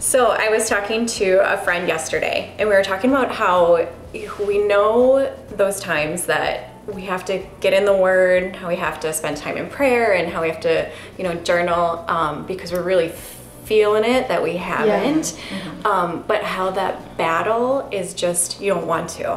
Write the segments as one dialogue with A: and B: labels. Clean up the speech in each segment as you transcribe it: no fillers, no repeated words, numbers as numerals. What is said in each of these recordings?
A: So I was talking to a friend yesterday, and we were talking about how we know those times that we have to get in the Word, how we have to spend time in prayer, and how we have to, journal because we're really feeling it that we haven't. But how that battle is just, you don't want to,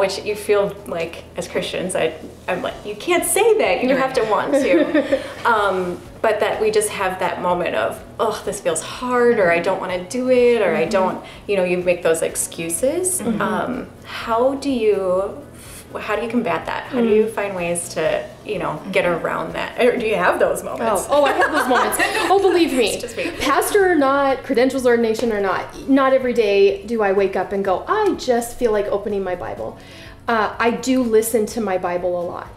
A: which you feel like as Christians, I'm like, you can't say that, you have to want to. But that we just have that moment of, oh, this feels hard, or I don't want to do it, or I don't, you make those excuses. How do you combat that? How do you find ways to, get around that? Or do you have those moments?
B: Oh, I have those moments. Oh, believe me, pastor or not, credentials ordination or not every day do I wake up and go, I just feel like opening my Bible. I do listen to my Bible a lot.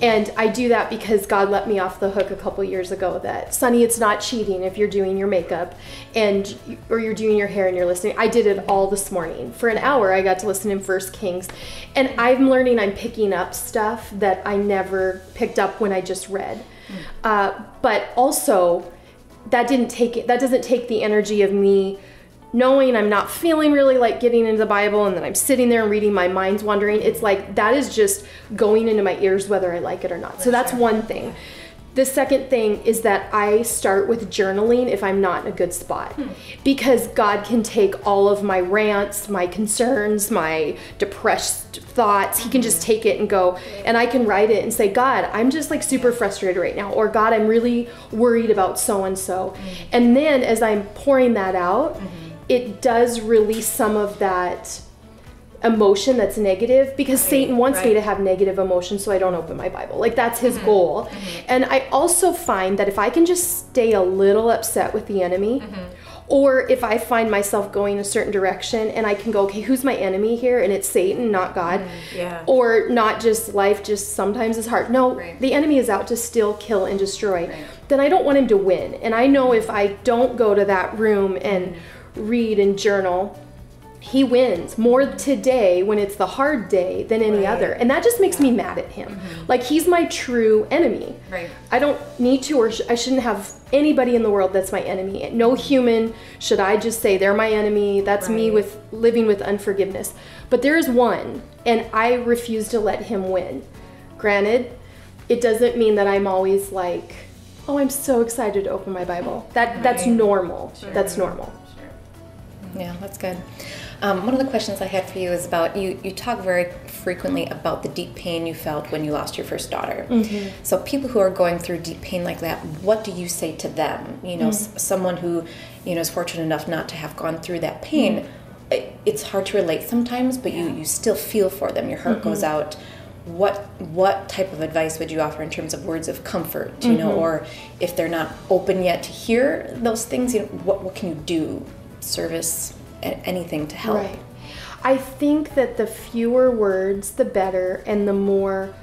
B: And I do that because God let me off the hook a couple years ago that, Sonny, it's not cheating if you're doing your makeup or you're doing your hair and you're listening. I did it all this morning. For an hour, I got to listen in 1 Kings. And I'm learning I'm picking up stuff that I never picked up when I just read. But also, that doesn't take the energy of me knowing I'm not feeling really like getting into the Bible and then I'm sitting there and reading, my mind's wandering. It's like that is just going into my ears whether I like it or not. So that's one thing. The second thing is that I start with journaling if I'm not in a good spot, because God can take all of my rants, my concerns, my depressed thoughts. He can just take it and go, and I can write it and say, God, I'm just like super frustrated right now, or God, I'm really worried about so-and-so. And then as I'm pouring that out, it does release some of that emotion that's negative, because Satan wants me to have negative emotions so I don't open my Bible. Like that's his goal. And I also find that if I can just stay a little upset with the enemy, or if I find myself going a certain direction and I can go, okay, who's my enemy here? And it's Satan, not God. Or not just life, just sometimes is hard. No, the enemy is out to steal, kill, and destroy. Then I don't want him to win. And I know if I don't go to that room and read and journal, he wins more today when it's the hard day than any other. And that just makes me mad at him. Like he's my true enemy. I don't need to, or I shouldn't have anybody in the world that's my enemy. No human should I just say they're my enemy. That's me with living with unforgiveness. But there is one, and I refuse to let him win. Granted, it doesn't mean that I'm always like, oh, I'm so excited to open my Bible. That's normal. That's normal.
C: Yeah, that's good. One of the questions I had for you is about, you talk very frequently about the deep pain you felt when you lost your first daughter. So people who are going through deep pain like that, what do you say to them? Someone who, is fortunate enough not to have gone through that pain, it's hard to relate sometimes, but you still feel for them. Your heart goes out. What type of advice would you offer in terms of words of comfort, or if they're not open yet to hear those things, what can you do? Service, anything to help.
B: I think that the fewer words, the better, and the more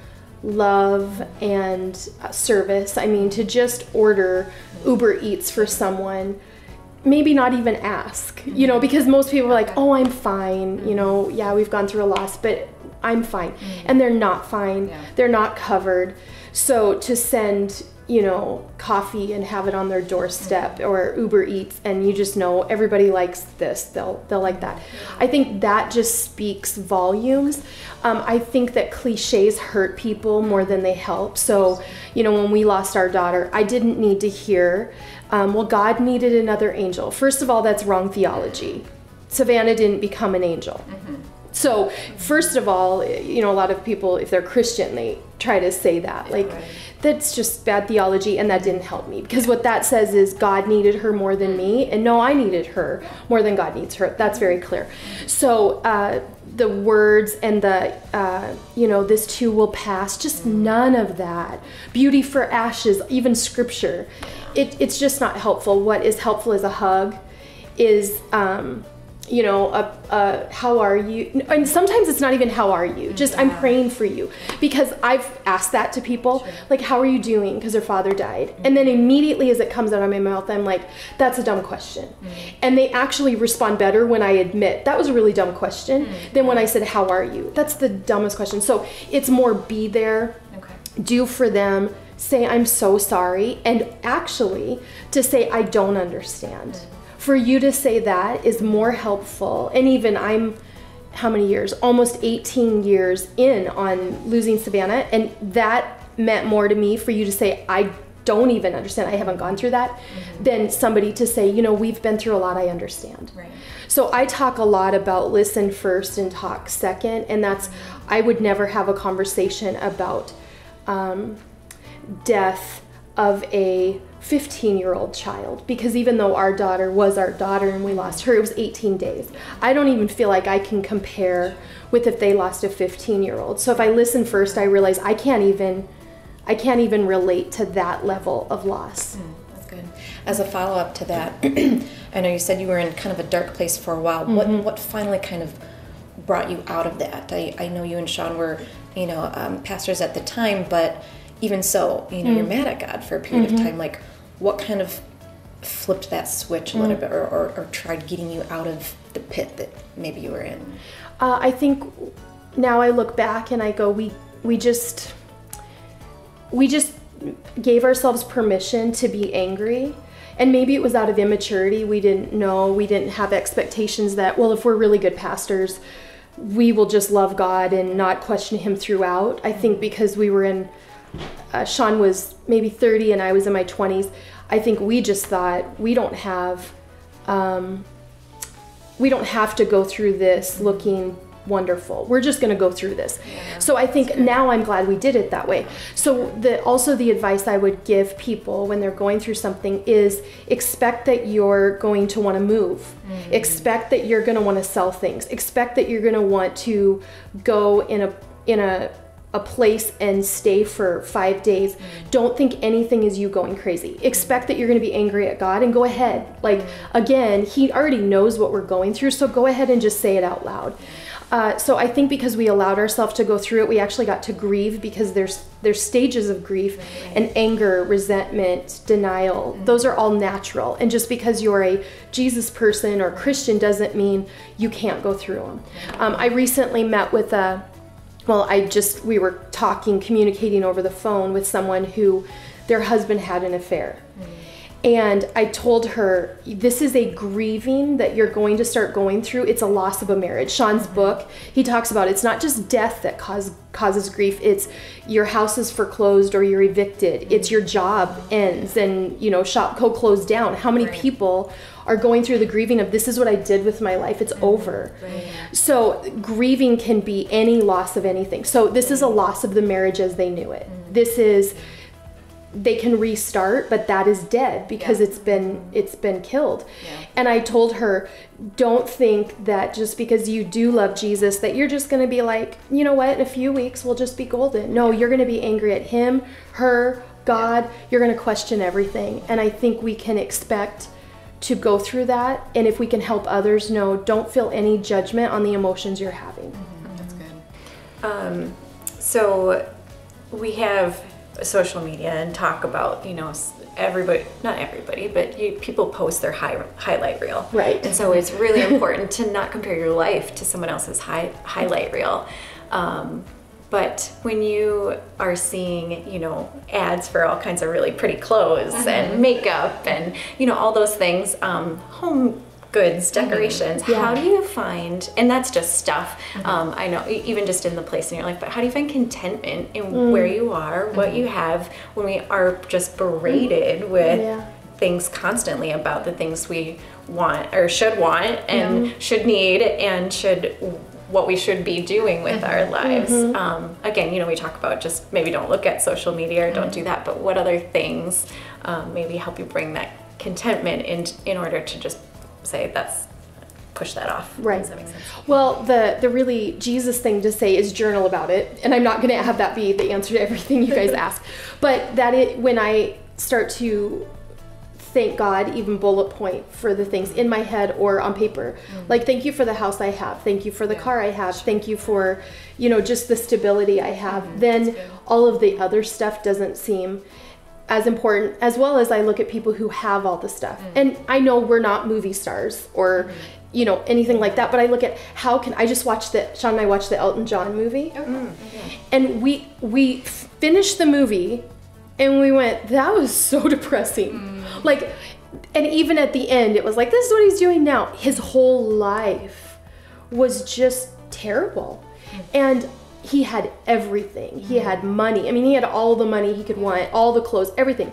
B: love and service. I mean, to just order Uber Eats for someone, maybe not even ask, because most people are like, oh, I'm fine, yeah, we've gone through a loss, but I'm fine. And they're not fine. They're not covered. So to send coffee and have it on their doorstep, or Uber Eats, and you just know everybody likes this, they'll like that. I think that just speaks volumes. I think that cliches hurt people more than they help. So, when we lost our daughter, I didn't need to hear, well, God needed another angel. First of all, that's wrong theology. Savannah didn't become an angel. So first of all, a lot of people, if they're Christian, they try to say that. That's just bad theology, and that didn't help me. Because what that says is God needed her more than me, and no, I needed her more than God needs her. That's very clear. So the words and the, this too will pass, just none of that. Beauty for ashes, even scripture. It's just not helpful. What is helpful is a hug, is... how are you? And sometimes it's not even how are you, just I'm praying for you, because I've asked that to people, like, how are you doing? Because their father died. And then immediately as it comes out of my mouth, I'm like, that's a dumb question. And they actually respond better when I admit that was a really dumb question than when I said, how are you? That's the dumbest question. So it's more be there, do for them, say I'm so sorry, and actually to say I don't understand. For you to say that is more helpful. And even I'm, how many years? Almost 18 years in on losing Savannah. And that meant more to me for you to say, I don't even understand, I haven't gone through that, than somebody to say, you know, we've been through a lot, I understand.
C: Right.
B: So I talk a lot about listen first and talk second, and that's, I would never have a conversation about death of a 15-year-old child, because even though our daughter was our daughter and we lost her, it was 18 days. I don't even feel like I can compare with if they lost a 15-year-old. So if I listen first, I realize I can't even relate to that level of loss.
C: That's good. As a follow-up to that, I know you said you were in kind of a dark place for a while. What finally kind of brought you out of that? I know you and Sean were, you know, pastors at the time, but even so, you know, you're mad at God for a period of time. Like, what kind of flipped that switch a little bit, or tried getting you out of the pit that maybe you were in?
B: I think now I look back and I go, we just gave ourselves permission to be angry. And maybe it was out of immaturity. We didn't know, we didn't have expectations that, well, if we're really good pastors, we will just love God and not question him throughout. I think because we were in, Sean was maybe 30 and I was in my 20s, I think we just thought we don't have to go through this looking wonderful. We're just going to go through this. Yeah, so I think now I'm glad we did it that way. So also the advice I would give people when they're going through something is expect that you're going to want to move. Expect that you're going to want to sell things. Expect that you're going to want to go in a place and stay for 5 days. Don't think anything is you going crazy. Expect that you're going to be angry at God, and go ahead. Like, again, he already knows what we're going through, so go ahead and just say it out loud. So I think because we allowed ourselves to go through it, we actually got to grieve, because there's stages of grief, and anger, resentment, denial. Those are all natural. And just because you're a Jesus person or Christian doesn't mean you can't go through them. I recently met with we were communicating over the phone with someone who their husband had an affair. And I told her, this is a grieving that you're going to start going through. It's a loss of a marriage. Sean's book, he talks about it's not just death that causes grief. It's your house is foreclosed or you're evicted. It's your job ends and, you know, shop closed down. How many people are going through the grieving of, this is what I did with my life, it's over. So grieving can be any loss of anything. So this is a loss of the marriage as they knew it. This is, they can restart, but that is dead because it's been killed. And I told her, don't think that just because you do love Jesus that you're just going to be like, you know what, in a few weeks we'll just be golden. No, you're going to be angry at him, her, God. You're going to question everything. And I think we can expect to go through that, and if we can help others know, don't feel any judgment on the emotions you're having.
C: That's good.
A: So we have social media and talk about, you know, everybody, not everybody, but people post their highlight reel.
B: Right.
A: And so it's really important to not compare your life to someone else's highlight reel. But when you are seeing, you know, ads for all kinds of really pretty clothes and makeup and, you know, all those things, home goods, decorations, how do you find, and that's just stuff, I know, even just in the place in your life, but how do you find contentment in where you are, what you have, when we are just berated with things constantly about the things we want or should want and should need and what we should be doing with our lives. Again, you know, we talk about just maybe don't look at social media or don't do that, but what other things maybe help you bring that contentment in order to just say push that off.
B: Right.
A: Does that make sense?
B: Well, the really Jesus thing to say is journal about it, and I'm not going to have that be the answer to everything you guys ask, but when I start to thank God, even bullet point for the things in my head or on paper, like thank you for the house I have, thank you for the car I have, thank you for, you know, just the stability I have, then all of the other stuff doesn't seem as important, as well as I look at people who have all the stuff. And I know we're not movie stars or, you know, anything like that, but I look at I just watched Sean and I watched the Elton John movie. And we finished the movie and we went, that was so depressing. Like, and even at the end, it was like, this is what he's doing now. His whole life was just terrible. And he had everything. He had money. I mean, he had all the money he could want, all the clothes, everything.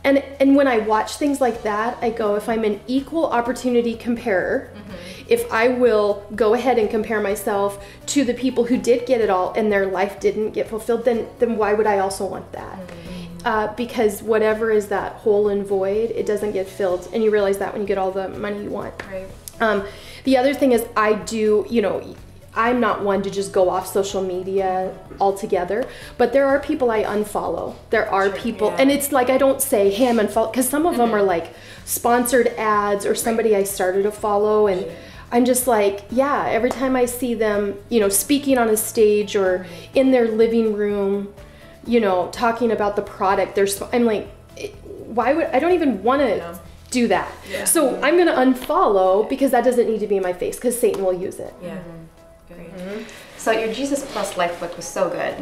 B: And when I watch things like that, I go, if I'm an equal opportunity comparer, if I will go ahead and compare myself to the people who did get it all and their life didn't get fulfilled, then why would I also want that? Because whatever is that hole and void, it doesn't get filled. And you realize that when you get all the money you want.
A: Right.
B: The other thing is I do, I'm not one to just go off social media altogether, but there are people I unfollow. There are people, and it's like, I don't say, hey, I'm unfollow, because some of them are like sponsored ads or somebody I started to follow, and I'm just like, yeah, every time I see them, speaking on a stage or in their living room, talking about the product, I'm like, why would, I don't even want to do that. Yeah. So I'm going to unfollow because that doesn't need to be in my face because Satan will use it.
A: Yeah. Great.
C: So your Jesus.Plus.Life book was so good.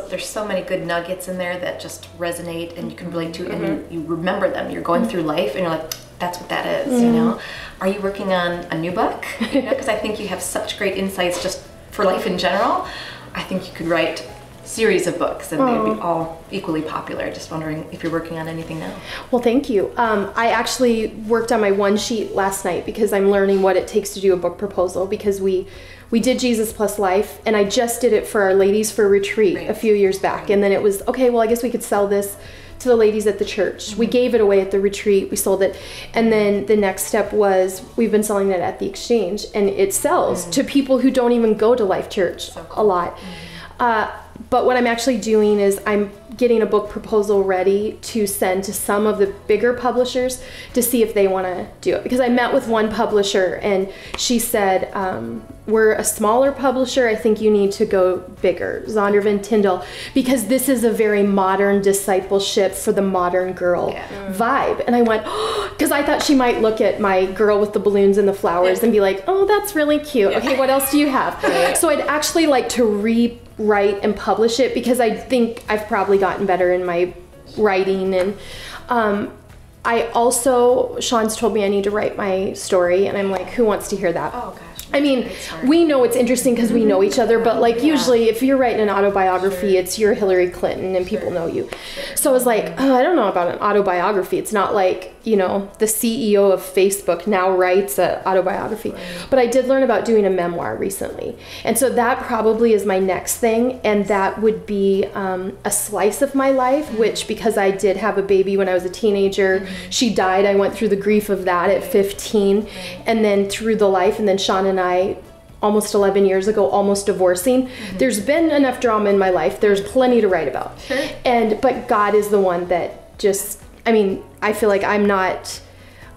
C: There's so many good nuggets in there that just resonate and you can relate to, and you remember them. You're going through life and you're like, that's what that is, Are you working on a new book? Because I think you have such great insights just for life in general. I think you could write a series of books and they'd be all equally popular. Just wondering if you're working on anything now.
B: Well, thank you. I actually worked on my one sheet last night because I'm learning what it takes to do a book proposal, because we did Jesus.Plus.Life, and I just did it for our ladies for retreat a few years back. And then it was, okay, well, I guess we could sell this to the ladies at the church. We gave it away at the retreat, we sold it. And then the next step was, we've been selling it at the exchange, and it sells to people who don't even go to Life Church a lot. But what I'm actually doing is I'm getting a book proposal ready to send to some of the bigger publishers to see if they want to do it. Because I met with one publisher and she said, we're a smaller publisher. I think you need to go bigger, Zondervan Tyndall, because this is a very modern discipleship for the modern girl vibe. And I went, because I thought she might look at my girl with the balloons and the flowers and be like, oh, that's really cute. Okay, what else do you have? So I'd actually like to rewrite and publish it, because I think I've probably gotten better in my writing. And I also, Sean's told me I need to write my story, and I'm like, who wants to hear that?
A: Oh gosh.
B: I mean, we know it's interesting because we know each other, but like usually if you're writing an autobiography, it's you're Hillary Clinton and people know you. So I was like, oh, I don't know about an autobiography. It's not like, the CEO of Facebook now writes an autobiography. But I did learn about doing a memoir recently. And so that probably is my next thing. And that would be a slice of my life, which, because I did have a baby when I was a teenager, she died. I went through the grief of that at 15, and then through the life. And then Sean and I, almost 11 years ago, almost divorcing. There's been enough drama in my life. There's plenty to write about. But God is the one that just, I feel like I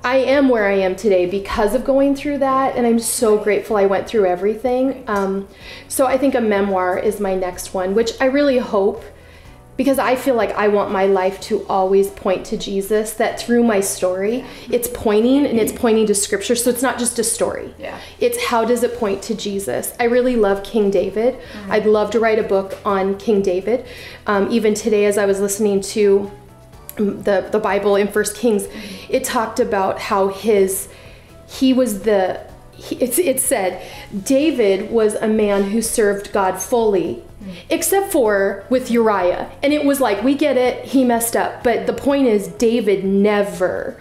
B: am where I am today because of going through that, and I'm so grateful I went through everything. So I think a memoir is my next one, which I really hope, because I feel like I want my life to always point to Jesus, that through my story, it's pointing, and it's pointing to scripture. So it's not just a story. It's how does it point to Jesus? I really love King David. I'd love to write a book on King David. Even today, as I was listening to the Bible in 1 Kings, it talked about how it said David was a man who served God fully, except for with Uriah. And it was like, we get it, he messed up. But the point is, David never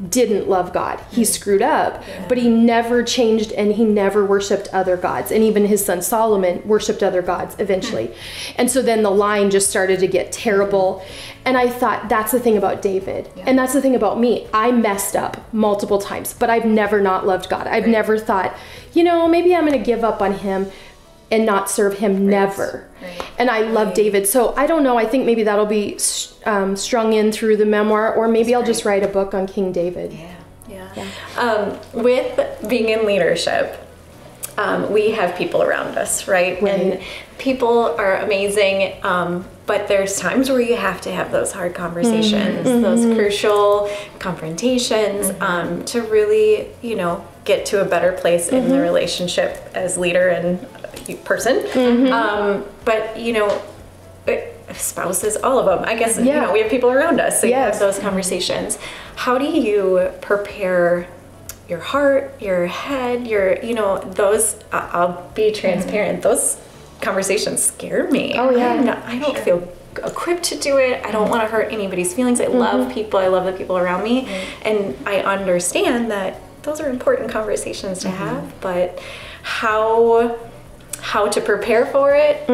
B: didn't love God. He screwed up, but he never changed, and he never worshiped other gods. And even his son Solomon worshiped other gods eventually. And so then the line just started to get terrible. And I thought, that's the thing about David. And that's the thing about me. I messed up multiple times, but I've never not loved God. I've never thought, maybe I'm going to give up on him and not serve him. Never. And I love David. So I don't know. I think maybe that'll be strung in through the memoir, or maybe I'll just write a book on King David.
A: With being in leadership, we have people around us, right? And people are amazing, but there's times where you have to have those hard conversations, those crucial confrontations, to really, get to a better place in the relationship as leader and person. But, spouses, all of them. I guess, you know, we have people around us, so you have those conversations. How do you prepare your heart, your head, you know, those, I'll be transparent, those conversations scare me.
B: Oh, yeah.
A: I don't feel equipped to do it. I don't want to hurt anybody's feelings. I love people. I love the people around me. And I understand that those are important conversations to have, but how to prepare for it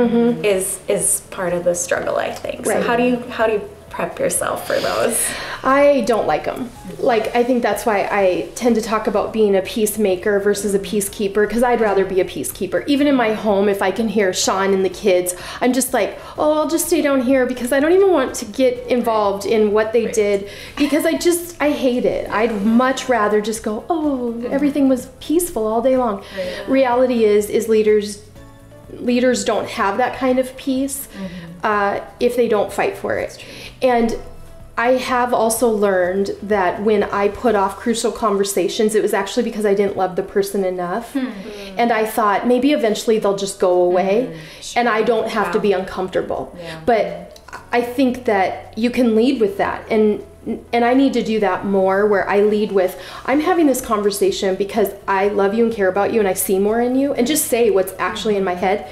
A: is part of the struggle, I think. So how do you prep yourself for those?
B: I don't like them. Like, I think that's why I tend to talk about being a peacemaker versus a peacekeeper, because I'd rather be a peacekeeper. Even in my home, if I can hear Sean and the kids, I'm just like, oh, I'll just stay down here, because I don't even want to get involved in what they did, because I hate it. I'd much rather just go, oh, everything was peaceful all day long. Reality is leaders don't have that kind of peace if they don't fight for it. And I have also learned that when I put off crucial conversations, it was actually because I didn't love the person enough. And I thought maybe eventually they'll just go away and I don't have to be uncomfortable. But I think that you can lead with that. And I need to do that more, where I lead with, I'm having this conversation because I love you and care about you and I see more in you, and just say what's actually in my head.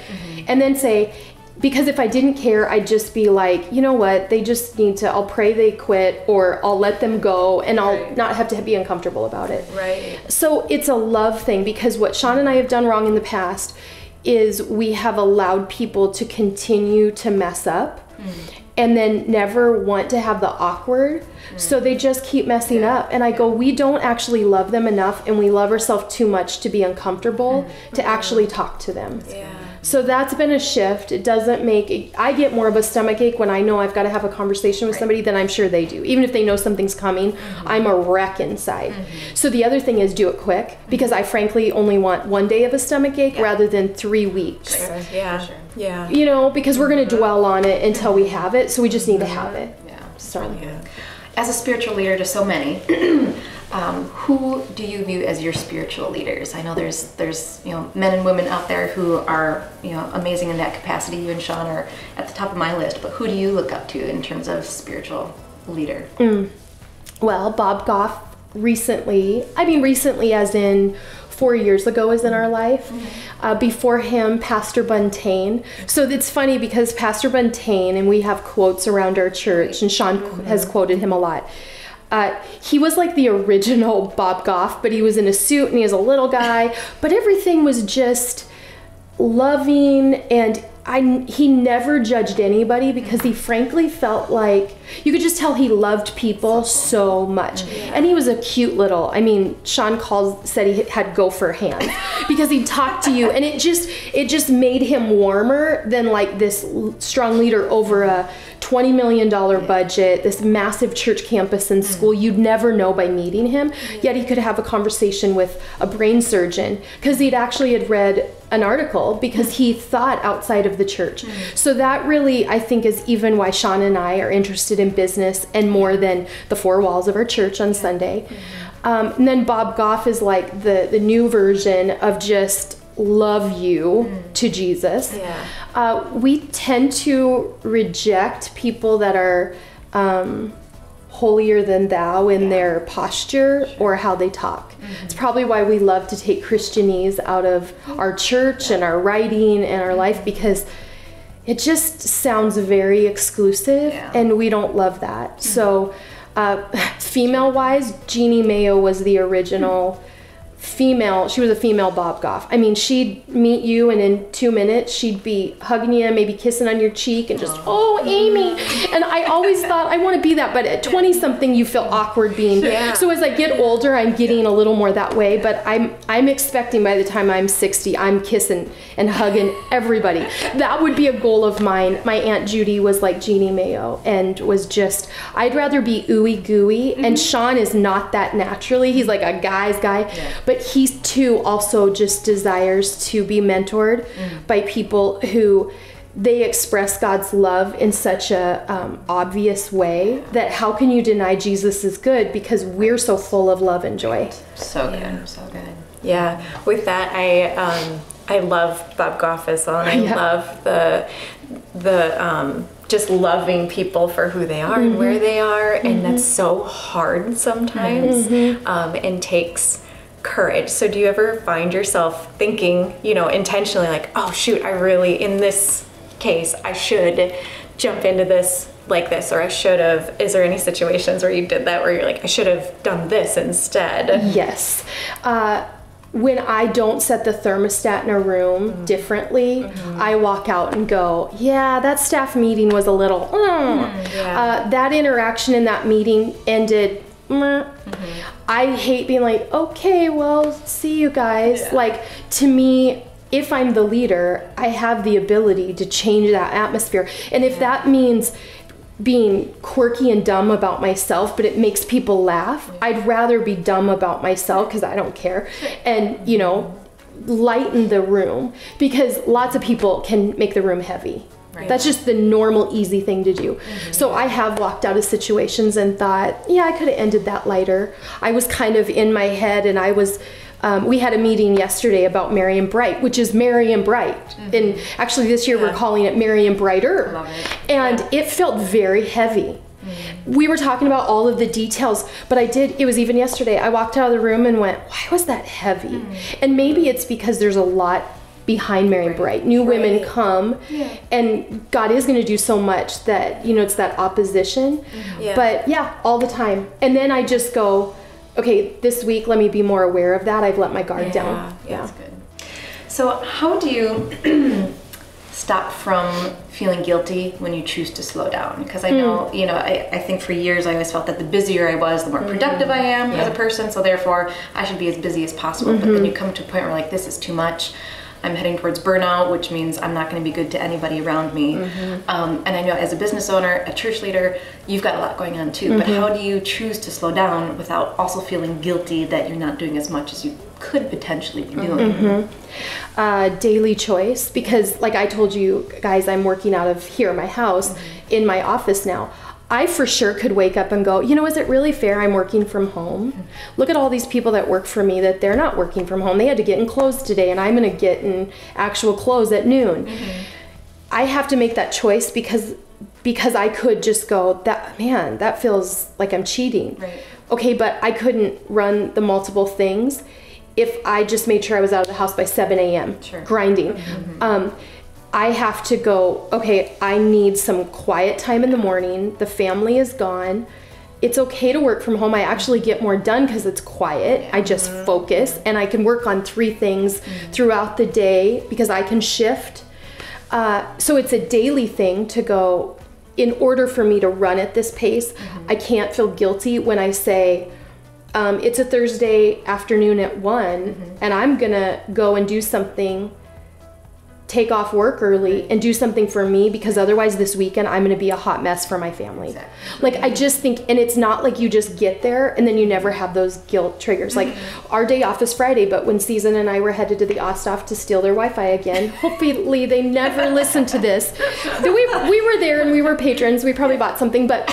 B: And then say, because if I didn't care, I'd just be like, you know what, they just need to, I'll pray they quit, or I'll let them go, and I'll not have to be uncomfortable about it. So it's a love thing, because what Sean and I have done wrong in the past is we have allowed people to continue to mess up and then never want to have the awkward. So they just keep messing up. And I go, we don't actually love them enough, and we love ourselves too much to be uncomfortable to actually talk to them. So that's been a shift. It doesn't make, I get more of a stomach ache when I know I've got to have a conversation with somebody than I'm sure they do. Even if they know something's coming, I'm a wreck inside. So the other thing is, do it quick, because I frankly only want one day of a stomach ache rather than 3 weeks. You know, because we're going to dwell on it until we have it. So we just need to have it. So
C: as a spiritual leader to so many, who do you view as your spiritual leaders? I know there's you know, men and women out there who are, you know, amazing in that capacity. You and Sean are at the top of my list, but who do you look up to in terms of spiritual leader?
B: Well, Bob Goff recently as in 4 years ago, is in our life. Before him, Pastor Buntain. So it's funny because Pastor Buntain, and we have quotes around our church, and Sean has quoted him a lot. He was like the original Bob Goff, but he was in a suit and he was a little guy, but everything was just loving, and he never judged anybody, because he frankly felt like you could just tell he loved people so much. And he was a cute little, Sean said he had gopher hands, because he'd talk to you and it just made him warmer than like this strong leader over a $20 million budget, this massive church campus and school. You'd never know by meeting him. Yet he could have a conversation with a brain surgeon, because he'd actually had read an article, because he thought outside of the church. So that really, I think, is even why Sean and I are interested in business and more than the four walls of our church on Sunday. And then Bob Goff is like the new version of just love you to Jesus. We tend to reject people that are holier than thou in their posture or how they talk. It's probably why we love to take Christianese out of our church and our writing and our life, because it just sounds very exclusive, and we don't love that. So female-wise, Jeannie Mayo was the original female. She was a female Bob Goff. She'd meet you, and in 2 minutes she'd be hugging you, maybe kissing on your cheek, and just, oh, Amy. And I always thought I want to be that, but at 20-something you feel awkward being. So as I get older, I'm getting a little more that way, but I'm expecting by the time I'm 60, I'm kissing and hugging everybody. That would be a goal of mine. My Aunt Judy was like Jeannie Mayo, and was just, I'd rather be ooey gooey, and Sean is not that naturally. He's like a guy's guy, but he too also just desires to be mentored by people who they express God's love in such a obvious way that how can you deny Jesus is good, because we're so full of love and joy.
C: So good, so good.
A: Yeah, with that, I love Bob Goff as well, and I love the just loving people for who they are and where they are, and that's so hard sometimes, and takes courage. So do you ever find yourself thinking, intentionally like, oh shoot, I really, in this case, I should jump into this like this, or I should have, is there any situations where you did that where you're like, I should have done this instead?
B: Yes. When I don't set the thermostat in a room differently, I walk out and go, yeah, that staff meeting was a little, that interaction in that meeting ended, I hate being like, okay, well, see you guys.
A: Yeah.
B: Like, to me, if I'm the leader, I have the ability to change that atmosphere. And if that means being quirky and dumb about myself, but it makes people laugh, I'd rather be dumb about myself because I don't care, and lighten the room, because lots of people can make the room heavy. Right. That's just the normal, easy thing to do. So I have walked out of situations and thought, yeah, I could have ended that lighter. I was kind of in my head, and I was we had a meeting yesterday about Merry and Bright, which is Merry and Bright. And actually this year we're calling it Merry and Brighter.
A: Love it.
B: And it felt very heavy. We were talking about all of the details, but it was even yesterday, I walked out of the room and went, why was that heavy? And maybe it's because there's a lot behind Merry and Bright. New women come, and God is going to do so much that, it's that opposition. But yeah, all the time. And then I just go, okay, this week, let me be more aware of that. I've let my guard down.
C: Yeah, that's good. So how do you stop from feeling guilty when you choose to slow down? Because I know, I think for years I always felt that the busier I was, the more productive I am as a person, so therefore I should be as busy as possible. But then you come to a point where like, this is too much. I'm heading towards burnout, which means I'm not going to be good to anybody around me. And I know as a business owner, a church leader, you've got a lot going on too. But how do you choose to slow down without also feeling guilty that you're not doing as much as you could potentially be doing?
B: Daily choice, because like I told you guys, I'm working out of here, my house, in my office now. I for sure could wake up and go, is it really fair I'm working from home? Look at all these people that work for me that they're not working from home. They had to get in clothes today, and I'm going to get in actual clothes at noon. I have to make that choice because I could just go, that feels like I'm cheating. Right. Okay, but I couldn't run the multiple things if I just made sure I was out of the house by 7 a.m. grinding. I have to go, okay, I need some quiet time in the morning. The family is gone. It's okay to work from home. I actually get more done because it's quiet. I just focus, and I can work on 3 things throughout the day because I can shift. So it's a daily thing to go, in order for me to run at this pace, I can't feel guilty when I say, it's a Thursday afternoon at 1, and I'm gonna go and do something, take off work early and do something for me, because otherwise this weekend I'm going to be a hot mess for my family. Exactly. Like I just think, and it's not like you just get there and then you never have those guilt triggers. Like our day off is Friday, but when Season and I were headed to the Osthoff to steal their Wi-Fi again, hopefully they never listen to this. We were there and we were patrons. We probably bought something, but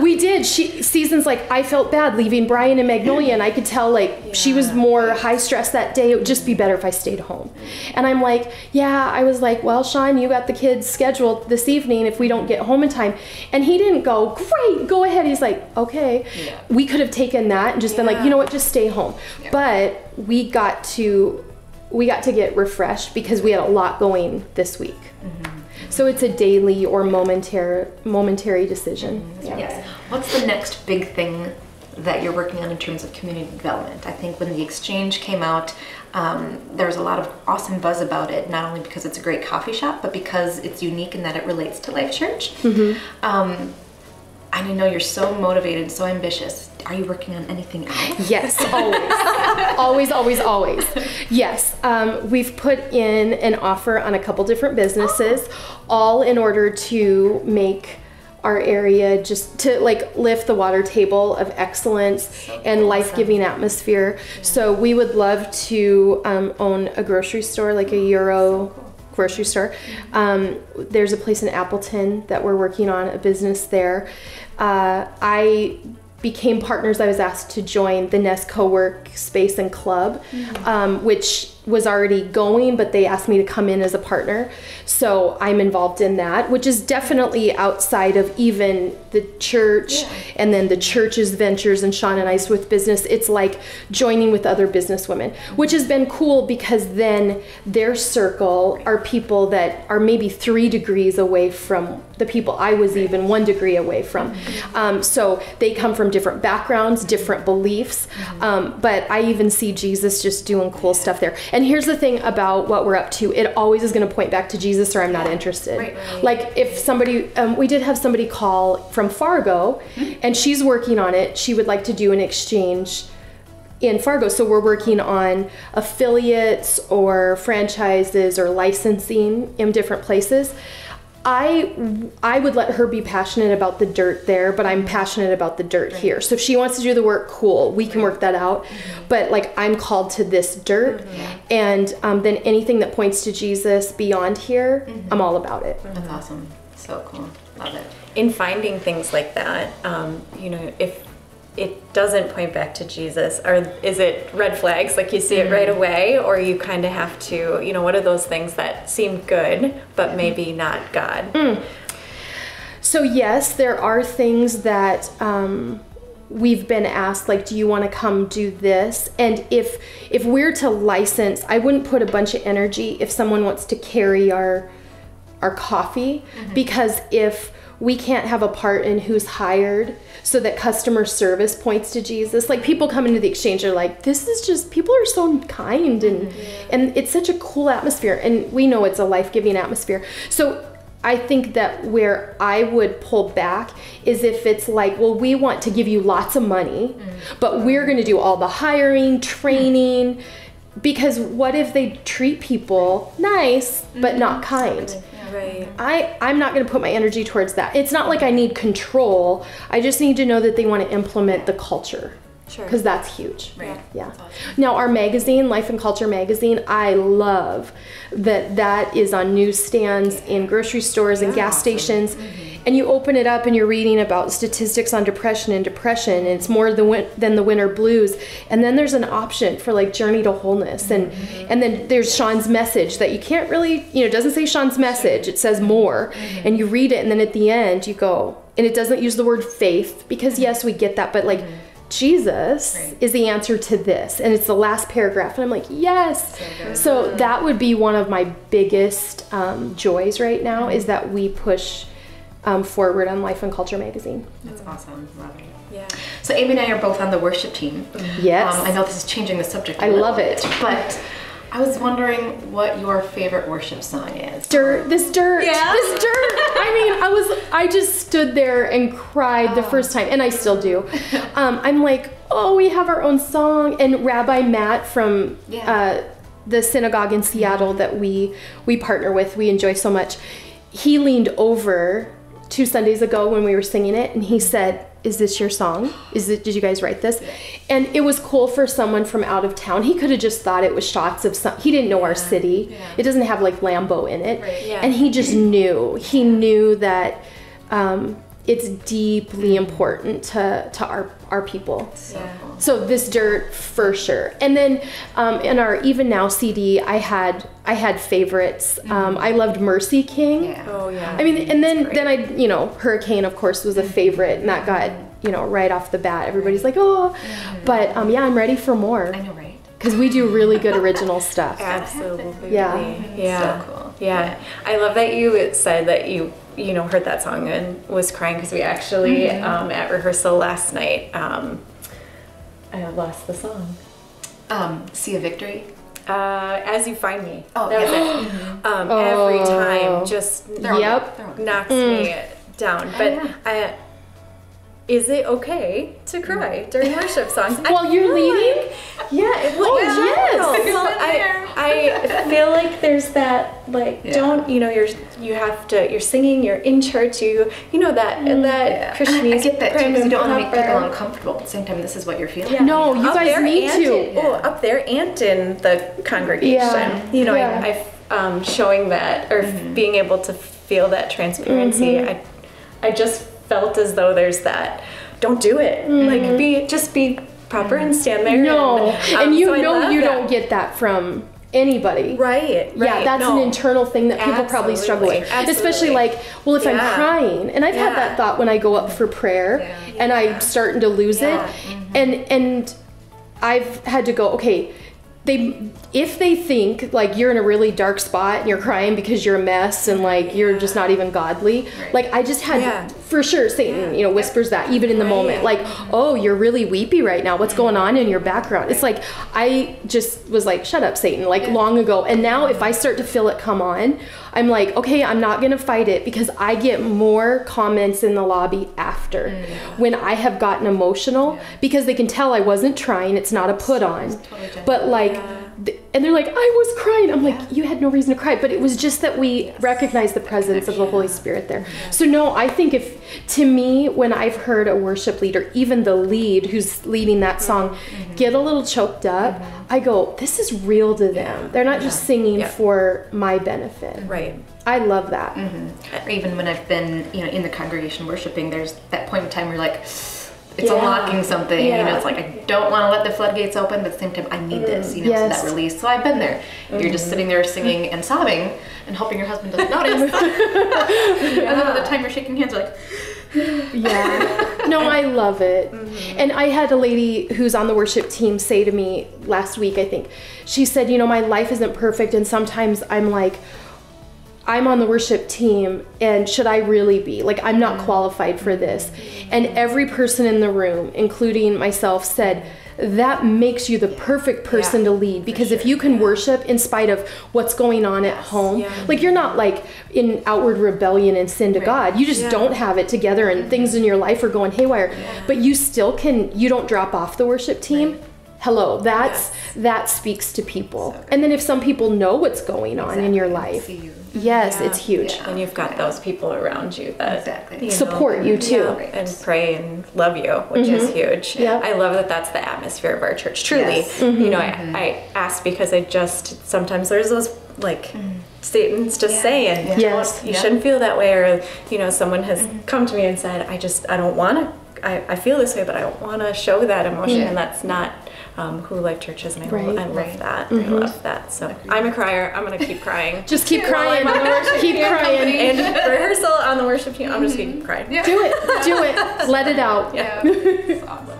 B: we did. Season's like, I felt bad leaving Brian and Magnolia, and I could tell like she was more high stress that day. It would just be better if I stayed home. And I'm like, I was like, well, Sean, you got the kids scheduled this evening if we don't get home in time. And he didn't go, great, go ahead. He's like, okay. We could have taken that and just been like, you know what, just stay home. But we got to get refreshed because we had a lot going this week. So it's a daily or momentary decision.
C: Yes. What's the next big thing that you're working on in terms of community development? I think when the exchange came out, there was a lot of awesome buzz about it, not only because it's a great coffee shop, but because it's unique in that it relates to Life Church. And I know you're so motivated, so ambitious. Are you working on anything else?
B: Yes, always. Yes, we've put in an offer on a couple different businesses, all in order to make our area just to like lift the water table of excellence and life-giving atmosphere. So we would love to own a grocery store, like a Euro grocery store. There's a place in Appleton that we're working on, a business there. I became partners. I was asked to join the Nest Co-work Space and Club, which was already going, but they asked me to come in as a partner. So I'm involved in that, which is definitely outside of even the church and then the church's ventures and Sean and I's with business. It's like joining with other business women, which has been cool because then their circle are people that are maybe 3 degrees away from the people I was even 1 degree away from. So they come from different backgrounds, different beliefs, but I even see Jesus just doing cool stuff there. And here's the thing about what we're up to. It always is going to point back to Jesus or I'm not interested. Right. Like if somebody, we did have somebody call from Fargo and she's working on it. She would like to do an exchange in Fargo. So we're working on affiliates or franchises or licensing in different places. I would let her be passionate about the dirt there, but I'm passionate about the dirt here. So if she wants to do the work, cool, we can work that out. But like I'm called to this dirt, and then anything that points to Jesus beyond here, I'm all about it.
C: That's awesome. So cool. Love it.
A: In finding things like that, you know, if it doesn't point back to Jesus, or is it red flags, like you see it right away, or you kind of have to, you know, what are those things that seem good but maybe not God?
B: So yes, there are things that we've been asked, like, do you want to come do this? And if we're to license, I wouldn't put a bunch of energy if someone wants to carry our coffee, because if we can't have a part in who's hired so that customer service points to Jesus. Like people come into the exchange are like, this is just, people are so kind and it's such a cool atmosphere. And we know it's a life-giving atmosphere. So I think that where I would pull back is if it's like, well, we want to give you lots of money, but we're going to do all the hiring, training, because what if they treat people nice, but not kind?
A: Right.
B: I'm not going to put my energy towards that. It's not like I need control. I just need to know that they want to implement the culture.
A: Sure.
B: Because that's huge.
A: Right.
B: Yeah.
C: Awesome.
B: Now our magazine, Life and Culture magazine, I love that is on newsstands, in grocery stores and gas stations. And you open it up and you're reading about statistics on depression, and it's more than the winter blues. And then there's an option for like Journey to Wholeness. And then there's Sean's message that you can't really, you know, it doesn't say Sean's message, it says more. And you read it and then at the end you go, and it doesn't use the word faith, because yes, we get that, but like Jesus is the answer to this. And it's the last paragraph. And I'm like, yes. So that would be one of my biggest joys right now, is that we push forward on Life and Culture magazine.
C: That's awesome. Love it.
A: Yeah.
C: So Amy and I are both on the worship team.
B: Yes.
C: I know this is changing the subject a
B: I
C: little
B: love it.
C: bit, but I was wondering what your favorite worship song is.
B: This dirt. I just stood there and cried the first time, and I still do. I'm like, oh, we have our own song. And Rabbi Matt from the synagogue in Seattle that we partner with, we enjoy so much, he leaned over 2 Sundays ago when we were singing it, and he said, is this your song? Did you guys write this? And it was cool for someone from out of town. He could have just thought it was shots of he didn't know our city. It doesn't have like Lambeau in it. And he just knew. He knew that it's deeply important to our people. So this dirt for sure. And then in our Even Now CD, I had favorites. I loved Mercy King.
A: Oh yeah.
B: I mean, and then I, you know, Hurricane of course was a favorite, and that got, you know, right off the bat, everybody's like, oh, but yeah, I'm ready for more.
C: I know, right?
B: Because we do really good original stuff.
A: Absolutely.
B: Yeah.
C: So cool.
A: Yeah. I love that you said that you know, heard that song and was crying, because we actually, at rehearsal last night, I lost the song.
C: See a Victory?
A: As You Find Me.
C: Oh,
A: that was it. Every time just knocks me down. But is it okay to cry during worship songs?
B: While you're leading?
A: Yes. I feel like there's that, like, don't, you know, you're singing, you're in church, you know that Christianese.
C: I get that too, because you don't want to make people uncomfortable. At the same time, this is what you're feeling.
B: Yeah. No, you guys need to.
A: Up there and in the congregation. You know, I've showing that, or being able to feel that transparency. I just felt as though there's that, don't do it. Like just be proper and stand there.
B: No, and you know you don't get that from anybody.
A: Right.
B: Yeah, that's an internal thing that people probably struggle with. Especially like, well, if I'm crying, and I've had that thought when I go up for prayer and I'm starting to lose it. And I've had to go, okay, if they think like you're in a really dark spot and you're crying because you're a mess and like you're just not even godly, like I just had for sure Satan, you know, whispers that even in the moment, like, oh, you're really weepy right now, what's going on in your background? It's like I just was like, shut up, Satan, like long ago. And now if I start to feel it come on, I'm like, okay, I'm not gonna fight it, because I get more comments in the lobby after when I have gotten emotional, because they can tell I wasn't trying, it's not a put on, but like and they're like, I was crying. I'm like, you had no reason to cry, but it was just that we recognize the presence of the Holy Spirit there. So no, I think to me, when I've heard a worship leader, even the lead who's leading that song, get a little choked up, I go, this is real to them. They're not just singing for my benefit.
A: Right.
B: I love that.
C: Or even when I've been, you know, in the congregation worshiping, there's that point in time where you're like, it's unlocking something, you know, it's like, I don't want to let the floodgates open, but at the same time, I need this, you know, so that release. So I've been there. You're just sitting there singing and sobbing and hoping your husband doesn't notice. And then by the time you're shaking hands, you're like,
B: no, I love it. And I had a lady who's on the worship team say to me last week, I think, she said, you know, my life isn't perfect, and sometimes I'm like, I'm on the worship team, and should I really be? Like, I'm not qualified for this. And every person in the room, including myself, said, that makes you the perfect person to lead, because if you can worship in spite of what's going on at home, like you're not like in outward rebellion and sin to God. You just don't have it together, and things in your life are going haywire, but you still can, you don't drop off the worship team. Hello, that speaks to people. And then if some people know what's going on in your life, it's huge.
A: And you've got those people around you that
B: support you too.
A: And pray and love you, which is huge. I love that that's the atmosphere of our church. Truly, you know, I ask because I just, sometimes there's those like statements just saying, you shouldn't feel that way, or, you know, someone has come to me and said, I don't want to, I feel this way, but I don't want to show that emotion, and that's not who Life Church is, and I love that. I love that. So I'm a crier. I'm gonna keep crying.
B: Just keep crying. Keep crying.
A: And rehearsal on the worship team, I'm just keep crying.
B: Do it. Let it out.
C: It's awesome.